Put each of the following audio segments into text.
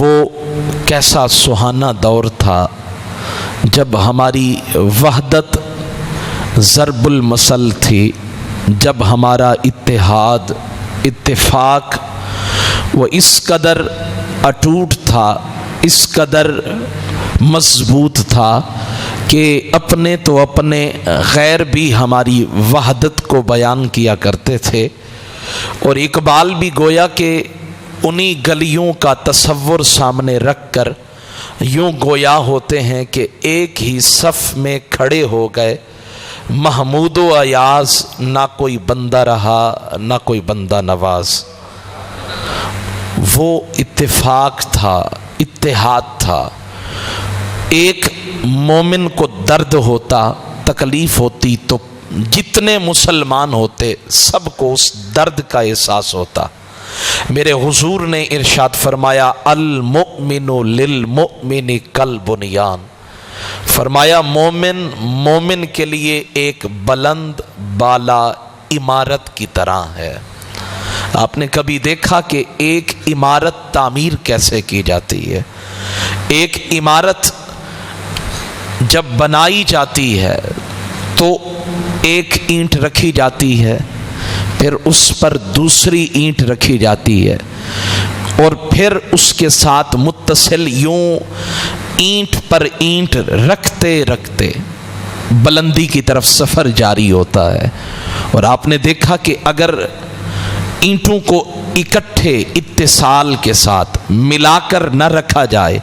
وہ کیسا سہانا دور تھا جب ہماری وحدت ضرب المثل تھی، جب ہمارا اتحاد اتفاق وہ اس قدر اٹوٹ تھا، اس قدر مضبوط تھا کہ اپنے تو اپنے غیر بھی ہماری وحدت کو بیان کیا کرتے تھے۔ اور اقبال بھی گویا کہ انہی گلیوں کا تصور سامنے رکھ کر یوں گویا ہوتے ہیں کہ ایک ہی صف میں کھڑے ہو گئے محمود و ایاز، نہ کوئی بندہ رہا نہ کوئی بندہ نواز۔ وہ اتفاق تھا، اتحاد تھا۔ ایک مومن کو درد ہوتا، تکلیف ہوتی تو جتنے مسلمان ہوتے سب کو اس درد کا احساس ہوتا۔ میرے حضور نے ارشاد فرمایا المؤمن للمؤمن کالبنیان، فرمایا مومن کے لیے ایک بلند بالا عمارت کی طرح ہے۔ آپ نے کبھی دیکھا کہ ایک عمارت تعمیر کیسے کی جاتی ہے؟ ایک عمارت جب بنائی جاتی ہے تو ایک اینٹ رکھی جاتی ہے، پھر اس پر دوسری اینٹ رکھی جاتی ہے، اور پھر اس کے ساتھ متصل یوں اینٹ پر اینٹ رکھتے رکھتے بلندی کی طرف سفر جاری ہوتا ہے۔ اور آپ نے دیکھا کہ اگر اینٹوں کو اکٹھے اتصال کے ساتھ ملا کر نہ رکھا جائے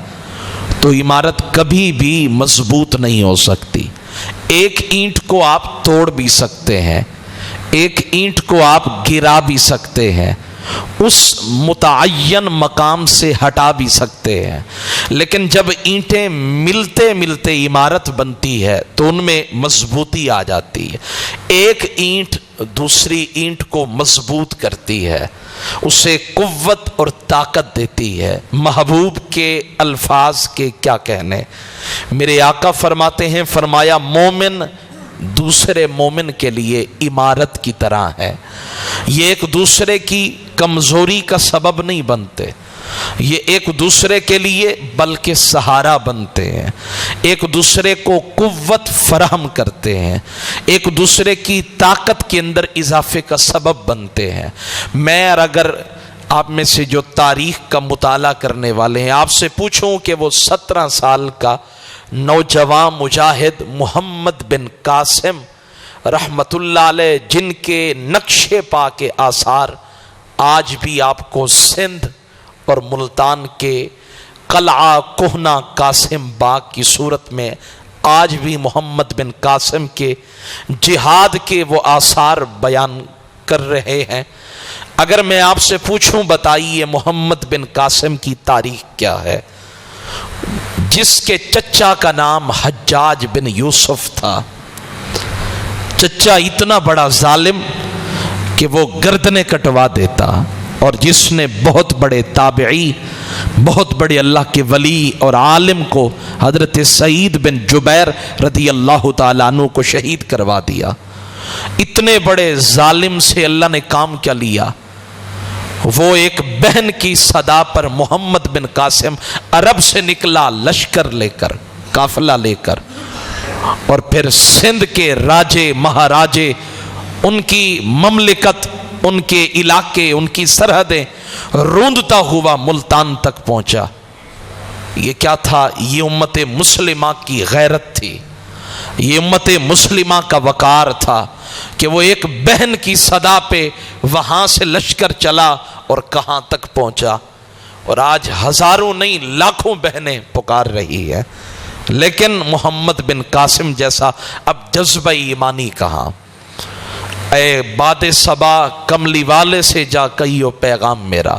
تو عمارت کبھی بھی مضبوط نہیں ہو سکتی۔ ایک اینٹ کو آپ توڑ بھی سکتے ہیں، ایک اینٹ کو آپ گرا بھی سکتے ہیں، اس متعین مقام سے ہٹا بھی سکتے ہیں، لیکن جب اینٹیں ملتے ملتے عمارت بنتی ہے تو ان میں مضبوطی آ جاتی ہے۔ ایک اینٹ دوسری اینٹ کو مضبوط کرتی ہے، اسے قوت اور طاقت دیتی ہے۔ محبوب کے الفاظ کے کیا کہنے، میرے آقا فرماتے ہیں، فرمایا مومن دوسرے مومن کے لیے عمارت کی طرح ہے۔ یہ ایک دوسرے کی کمزوری کا سبب نہیں بنتے، یہ ایک دوسرے کے لیے بلکہ سہارا بنتے ہیں، ایک دوسرے کو قوت فراہم کرتے ہیں، ایک دوسرے کی طاقت کے اندر اضافے کا سبب بنتے ہیں۔ میں اگر آپ میں سے جو تاریخ کا مطالعہ کرنے والے ہیں آپ سے پوچھوں کہ وہ 17 سال کا نوجوان مجاہد محمد بن قاسم رحمت اللہ علیہ، جن کے نقش پا کے آثار آج بھی آپ کو سندھ اور ملتان کے قلعہ کوہنا قاسم باغ کی صورت میں آج بھی محمد بن قاسم کے جہاد کے وہ آثار بیان کر رہے ہیں۔ اگر میں آپ سے پوچھوں بتائیے محمد بن قاسم کی تاریخ کیا ہے؟ جس کے چچا کا نام حجاج بن یوسف تھا، چچا اتنا بڑا ظالم کہ وہ گردنیں کٹوا دیتا، اور جس نے بہت بڑے تابعی، بہت بڑے اللہ کے ولی اور عالم کو حضرت سعید بن جبیر رضی اللہ تعالیٰ عنہ کو شہید کروا دیا۔ اتنے بڑے ظالم سے اللہ نے کام کیا لیا؟ وہ ایک بہن کی صدا پر محمد بن قاسم عرب سے نکلا لشکر لے کر، قافلہ لے کر، اور پھر سندھ کے راجے مہاراجے، ان کی مملکت، ان کے علاقے، ان کی سرحدیں روندتا ہوا ملتان تک پہنچا۔ یہ کیا تھا؟ یہ امت مسلمہ کی غیرت تھی، یہ امت مسلمہ کا وقار تھا کہ وہ ایک بہن کی صدا پہ وہاں سے لشکر چلا اور کہاں تک پہنچا۔ اور آج ہزاروں نہیں لاکھوں بہنیں پکار رہی ہے، لیکن محمد بن قاسم جیسا اب جذبہ ایمانی کہاں؟ اے باد صبا کملی والے سے جا کہیو پیغام میرا،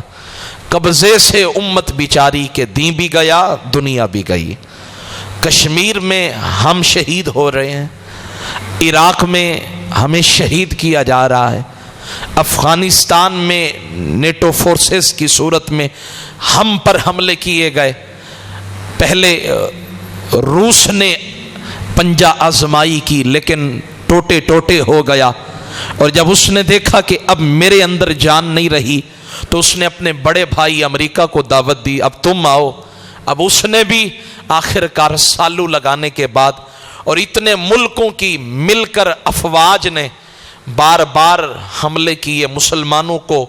قبضے سے امت بیچاری کے دین بھی گیا دنیا بھی گئی۔ کشمیر میں ہم شہید ہو رہے ہیں، عراق میں ہمیں شہید کیا جا رہا ہے، افغانستان میں نیٹو فورسز کی صورت میں ہم پر حملے کیے گئے۔ پہلے روس نے پنجہ آزمائی کی لیکن ٹوٹے ٹوٹے ہو گیا، اور جب اس نے دیکھا کہ اب میرے اندر جان نہیں رہی، تو اس نے اپنے بڑے بھائی امریکہ کو دعوت دی، اب تم آؤ۔ اب اس نے بھی آخر کار سالو لگانے کے بعد اور اتنے ملکوں کی مل کر افواج نے بار بار حملے کیے، مسلمانوں کو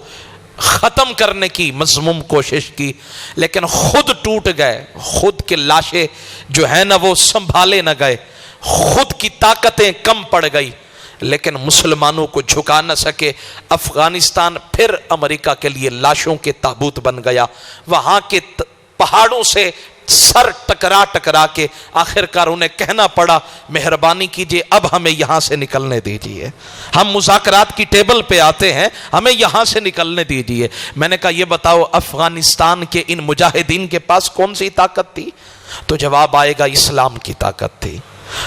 ختم کرنے کی مذموم کوشش کی، لیکن خود ٹوٹ گئے، خود کے لاشیں جو ہیں نا وہ سنبھالے نہ گئے، خود کی طاقتیں کم پڑ گئی، لیکن مسلمانوں کو جھکا نہ سکے۔ افغانستان پھر امریکہ کے لیے لاشوں کے تابوت بن گیا، وہاں کے پہاڑوں سے سر ٹکرا ٹکرا کے آخر کار انہیں کہنا پڑا مہربانی کیجئے اب ہمیں یہاں سے نکلنے دیجئے، ہم مذاکرات کی ٹیبل پہ آتے ہیں، ہمیں یہاں سے نکلنے دیجئے۔ میں نے کہا یہ بتاؤ افغانستان کے ان مجاہدین کے پاس کون سی طاقت تھی؟ تو جواب آئے گا اسلام کی طاقت تھی،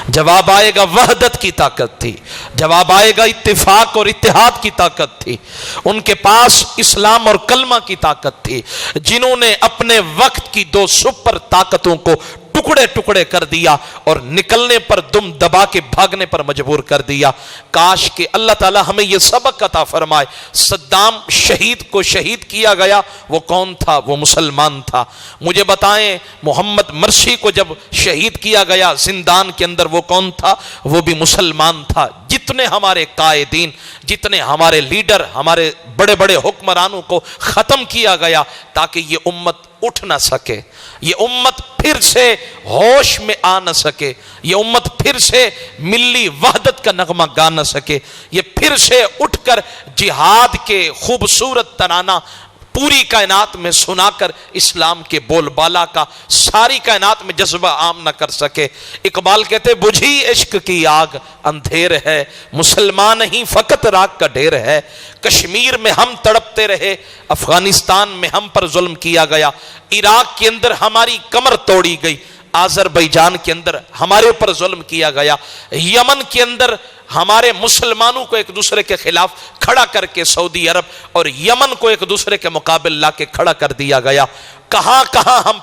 جواب آئے گا وحدت کی طاقت تھی، جواب آئے گا اتفاق اور اتحاد کی طاقت تھی۔ ان کے پاس اسلام اور کلمہ کی طاقت تھی، جنہوں نے اپنے وقت کی دو سپر طاقتوں کو ٹکڑے ٹکڑے کر دیا اور نکلنے پر دم دبا کے بھاگنے پر مجبور کر دیا۔ کاش کہ اللہ تعالی ہمیں یہ سبق عطا فرمائے۔ صدام شہید کو شہید کیا گیا، وہ کون تھا؟ وہ مسلمان تھا۔ مجھے بتائیں محمد مرسی کو جب شہید کیا گیا زندان کے اندر، وہ کون تھا؟ وہ بھی مسلمان تھا۔ جتنے ہمارے قائدین، جتنے ہمارے لیڈر، ہمارے بڑے بڑے حکمرانوں کو ختم کیا گیا تاکہ یہ امت اٹھ نہ سکے، یہ امت پھر سے ہوش میں آ نہ سکے، یہ امت پھر سے ملی وحدت کا نغمہ گا نہ سکے، یہ پھر سے اٹھ کر جہاد کے خوبصورت ترانہ پوری کائنات میں سنا کر اسلام کے بول بالا کا ساری کائنات میں جذبہ عام نہ کر سکے۔ اقبال کہتے بجھی عشق کی آگ اندھیر ہے، مسلمان ہی فقط راک کا ڈھیر ہے۔ کشمیر میں ہم تڑپتے رہے، افغانستان میں ہم پر ظلم کیا گیا، عراق کے اندر ہماری کمر توڑی گئی، آذربائیجان کے اندر ہمارے اوپر ظلم کیا گیا، یمن کے اندر ہمارے مسلمانوں کو ایک دوسرے کے خلاف کھڑا کر کے سعودی عرب اور یمن کو ایک دوسرے کے مقابل لا کے کھڑا کر دیا گیا۔ کہاں کہاں ہم